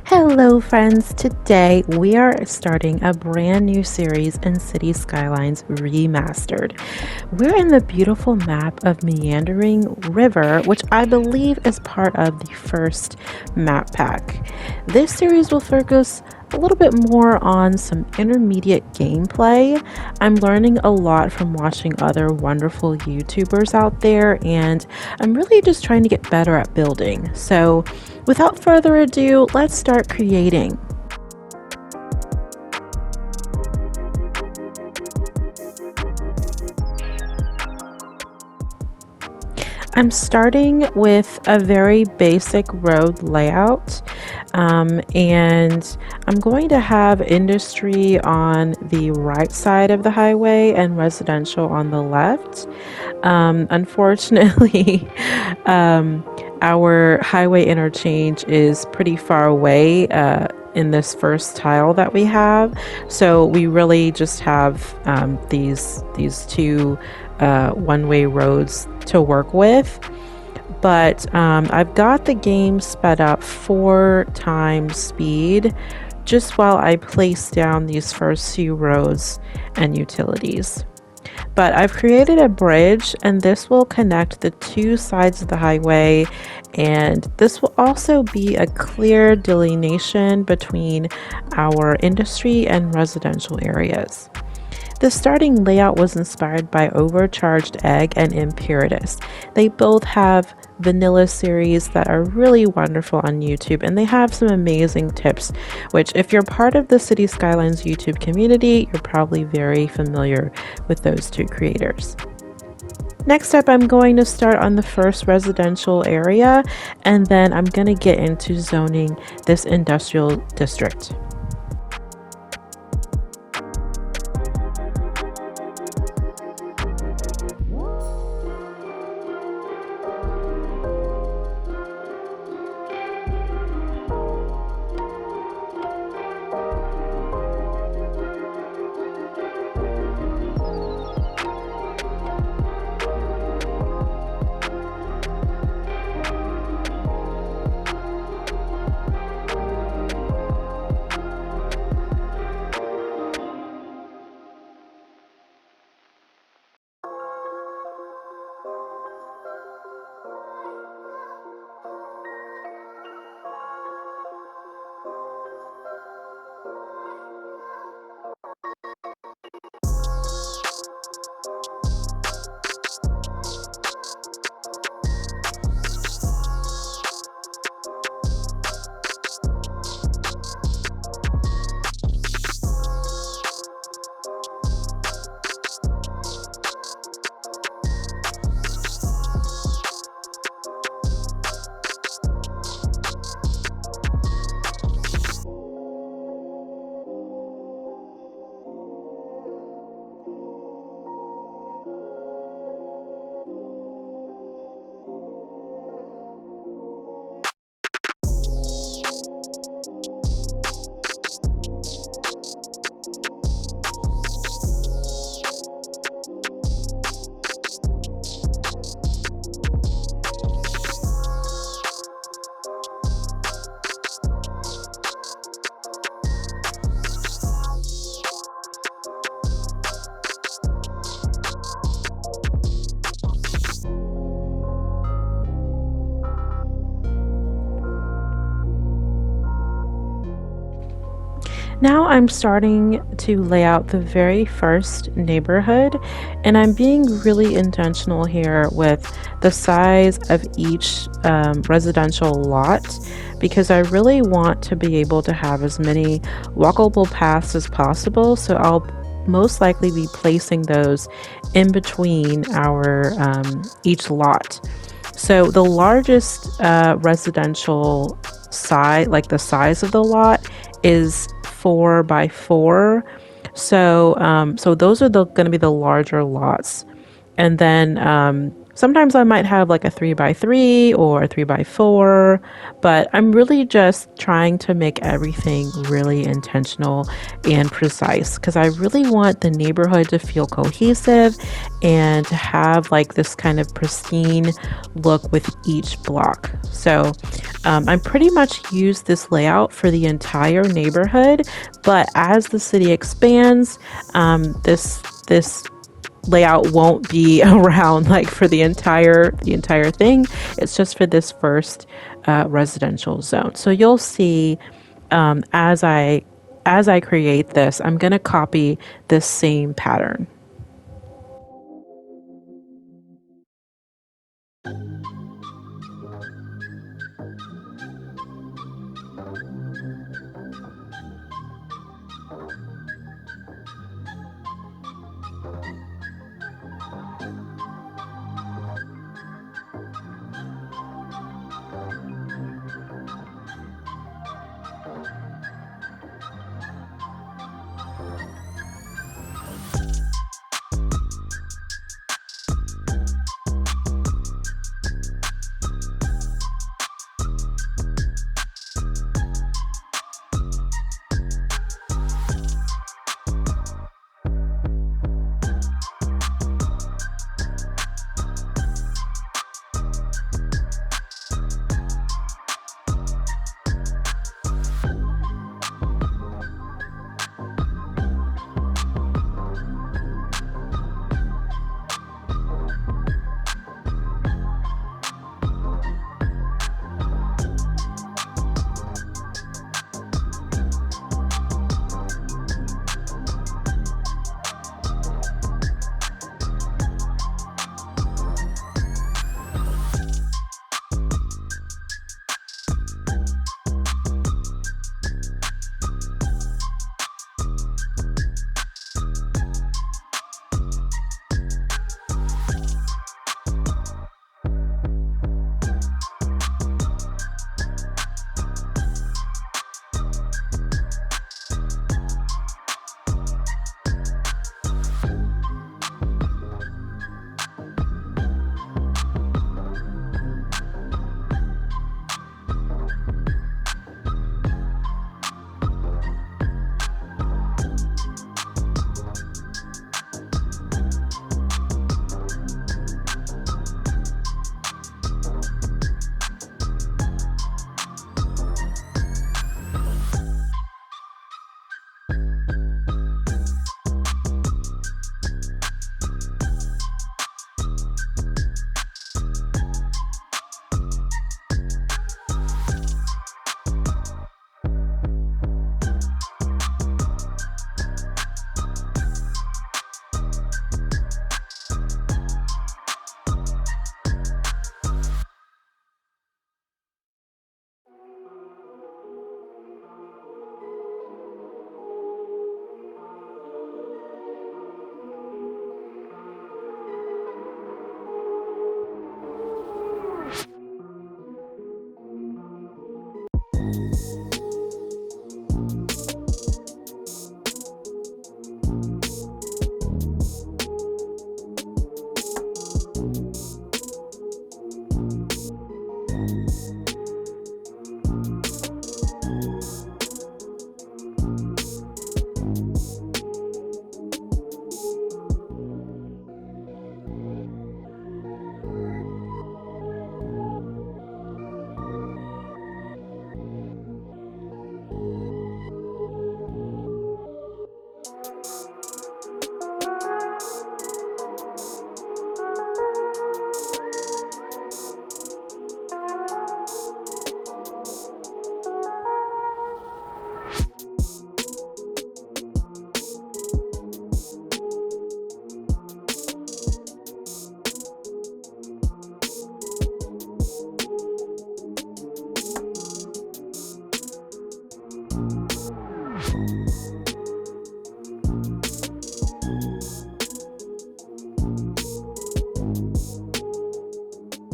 Hello friends, today we are starting a brand new series in City Skylines Remastered. We're in the beautiful map of Meandering River, which I believe is part of the first map pack. This series will focus a little bit more on some intermediate gameplay. I'm learning a lot from watching other wonderful YouTubers out there, and I'm really just trying to get better at building. So without further ado, let's start creating. I'm starting with a very basic road layout, and I'm going to have industry on the right side of the highway and residential on the left. Unfortunately, our highway interchange is pretty far away in this first tile that we have, so we really just have these two one-way roads to work with. But I've got the game sped up 4 times speed just while I place down these first few roads and utilities. But I've created a bridge, and this will connect the 2 sides of the highway, and this will also be a clear delineation between our industry and residential areas. The starting layout was inspired by Overcharged Egg and Impuritus. They both have vanilla series that are really wonderful on YouTube, and they have some amazing tips, which if you're part of the City Skylines YouTube community, you're probably very familiar with those 2 creators. Next up, I'm going to start on the first residential area, and then I'm going to get into zoning this industrial district. Now I'm starting to lay out the very first neighborhood, and I'm being really intentional here with the size of each residential lot, because I really want to be able to have as many walkable paths as possible. So I'll most likely be placing those in between our each lot. So the largest residential side, like the size of the lot, is 4 by 4. So those are going to be the larger lots, and then sometimes I might have like a 3x3 or a 3x4, but I'm really just trying to make everything really intentional and precise because I really want the neighborhood to feel cohesive and to have like this kind of pristine look with each block. So I pretty much use this layout for the entire neighborhood, but as the city expands, this layout won't be around like for the entire thing. It's just for this first residential zone. So you'll see as I create this, I'm gonna copy this same pattern.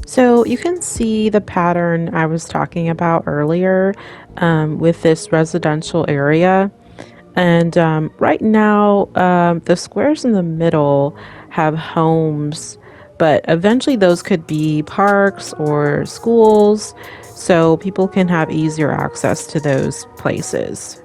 So you can see the pattern I was talking about earlier with this residential area. And right now, the squares in the middle have homes but eventually those could be parks or schools, so people can have easier access to those places.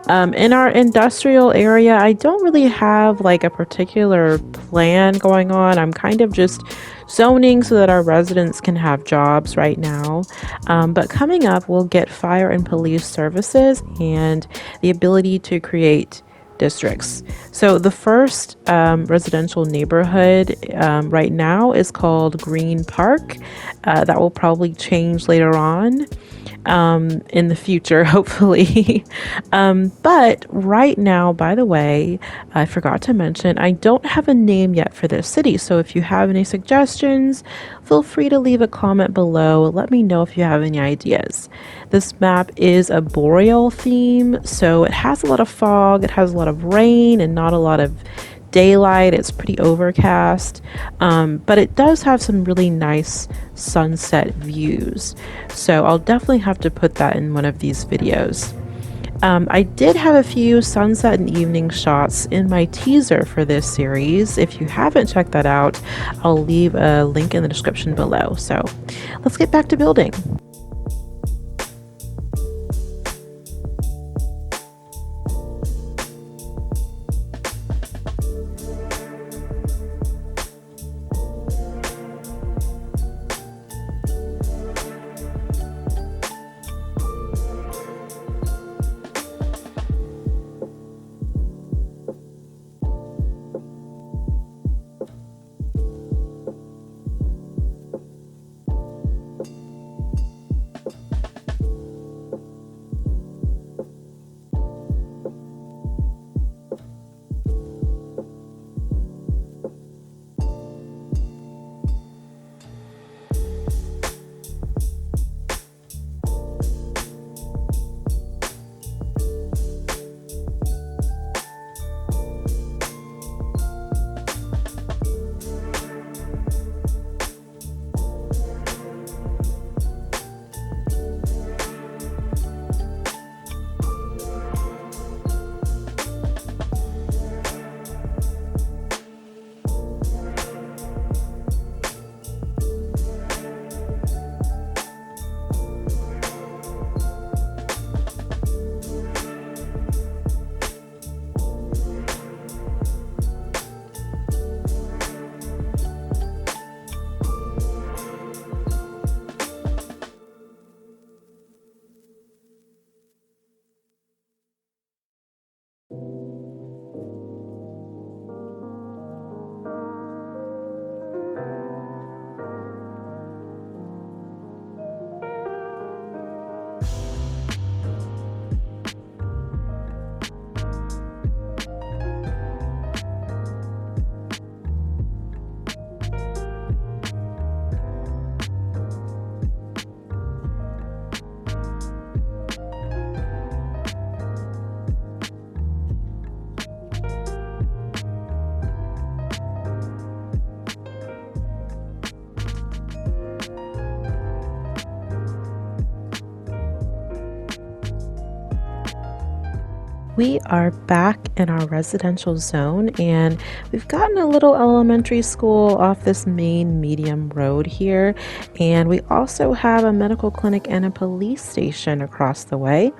In our industrial area, I don't really have like a particular plan going on. I'm kind of just zoning so that our residents can have jobs right now. But coming up, we'll get fire and police services and the ability to create districts. So the first residential neighborhood right now is called Green Park. That will probably change later on in the future, hopefully. But right now, by the way, I forgot to mention, I don't have a name yet for this city. So if you have any suggestions, feel free to leave a comment below. Let me know if you have any ideas. This map is a Boreal theme, so it has a lot of fog, it has a lot of rain, and not a lot of daylight. It's pretty overcast, but it does have some really nice sunset views, so I'll definitely have to put that in one of these videos. I did have a few sunset and evening shots in my teaser for this series. If you haven't checked that out, I'll leave a link in the description below. So let's get back to building. We are back in our residential zone, and we've gotten a little elementary school off this main medium road here, and we also have a medical clinic and a police station across the way.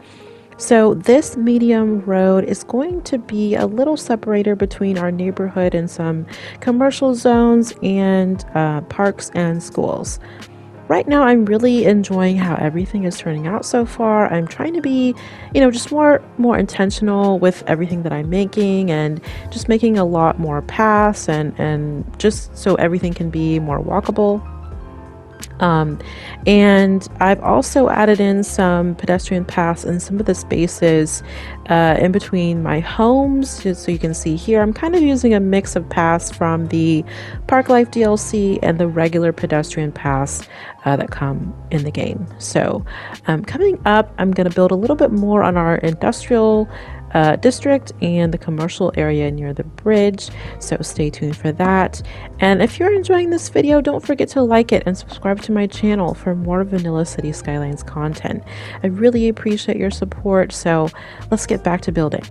So this medium road is going to be a little separator between our neighborhood and some commercial zones and parks and schools. Right now, I'm really enjoying how everything is turning out so far. I'm trying to be, just more intentional with everything that I'm making, and just making a lot more paths and just so everything can be more walkable. And I've also added in some pedestrian paths in some of the spaces in between my homes, just so you can see here. I'm kind of using a mix of paths from the Park Life DLC and the regular pedestrian paths that come in the game. So coming up, I'm going to build a little bit more on our industrial district and the commercial area near the bridge, so stay tuned for that. And if you're enjoying this video, don't forget to like it and subscribe to my channel for more Vanilla City Skylines content. I really appreciate your support, so let's get back to building.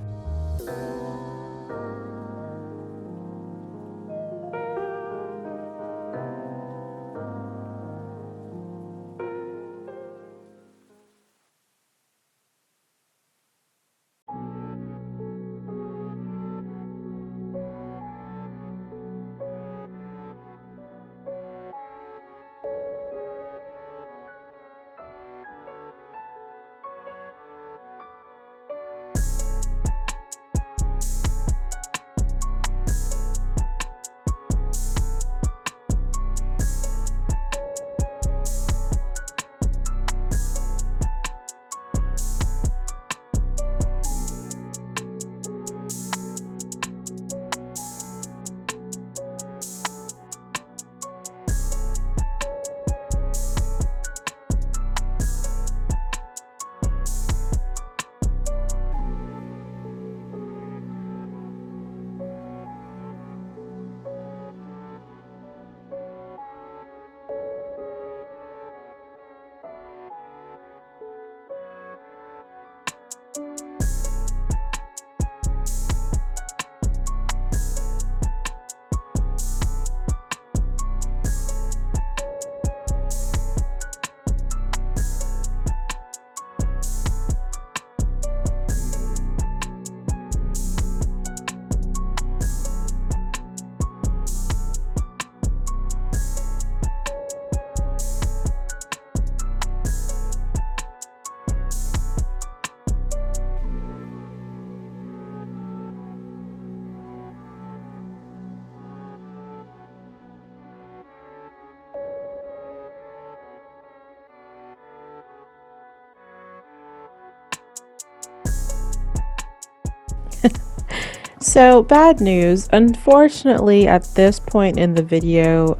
So, bad news. Unfortunately, at this point in the video,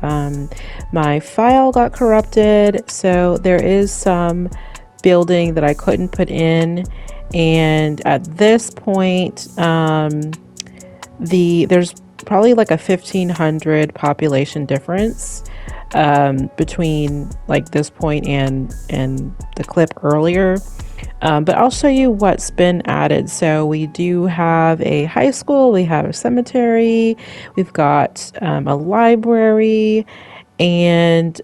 my file got corrupted. So, there is some building that I couldn't put in. And at this point, there's probably like a 1,500 population difference between like this point and the clip earlier. But I'll show you what's been added. So we do have a high school, we have a cemetery, we've got a library, and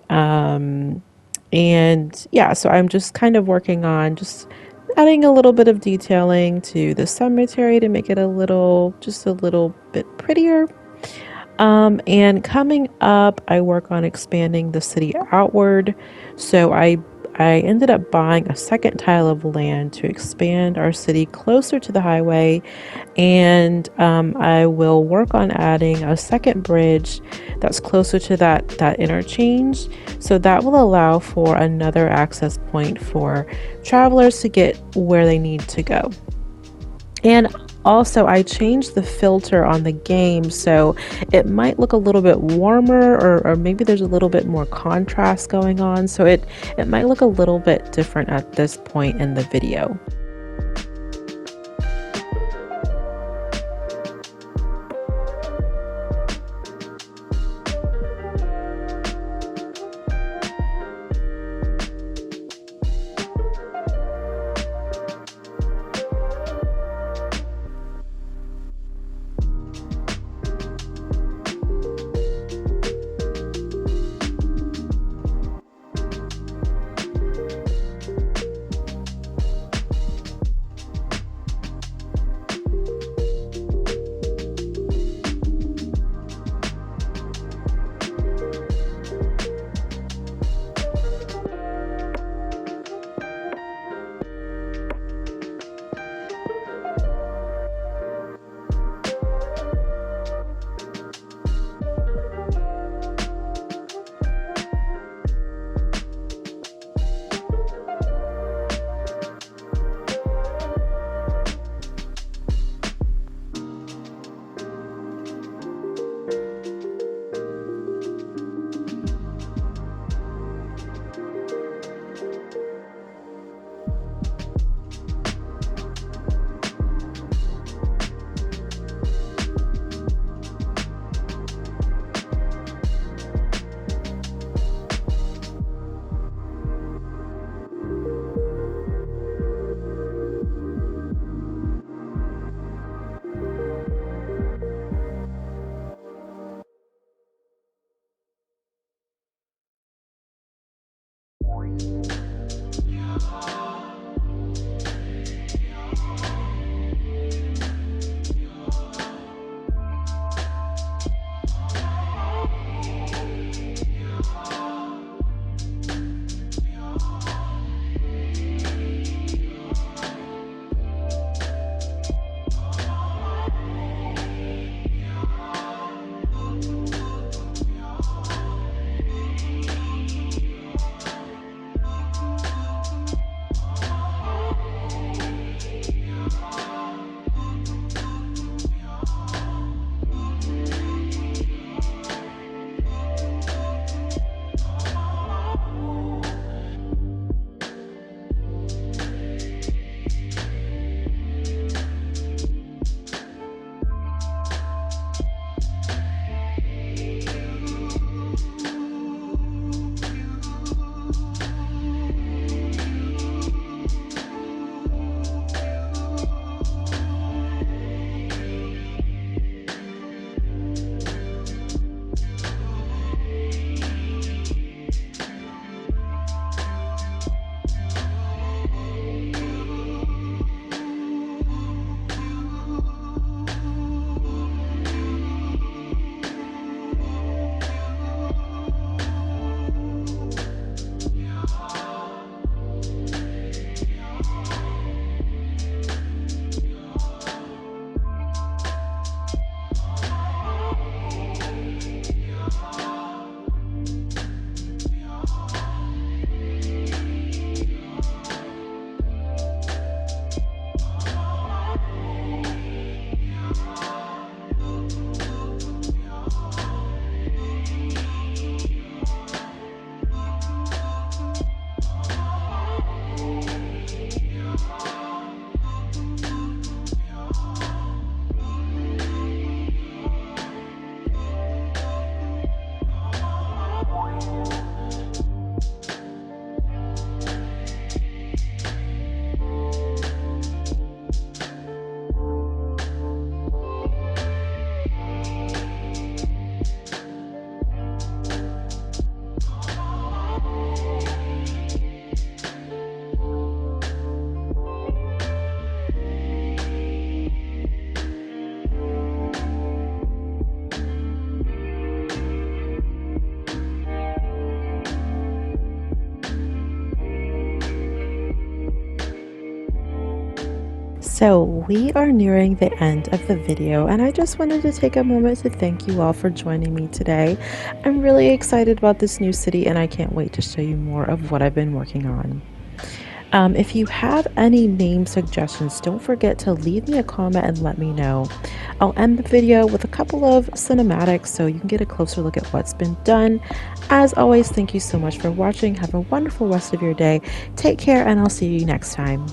yeah. So I'm just kind of working on just adding a little bit of detailing to the cemetery to make it just a little bit prettier. And coming up, I work on expanding the city outward. So I ended up buying a second tile of land to expand our city closer to the highway, and I will work on adding a second bridge that's closer to that interchange. So that will allow for another access point for travelers to get where they need to go. And also, I changed the filter on the game, so it might look a little bit warmer, or maybe there's a little bit more contrast going on. So it might look a little bit different at this point in the video. So we are nearing the end of the video, and I just wanted to take a moment to thank you all for joining me today. I'm really excited about this new city, and I can't wait to show you more of what I've been working on. If you have any name suggestions, don't forget to leave me a comment and let me know. I'll end the video with a couple of cinematics so you can get a closer look at what's been done. As always, thank you so much for watching. Have a wonderful rest of your day. Take care, and I'll see you next time.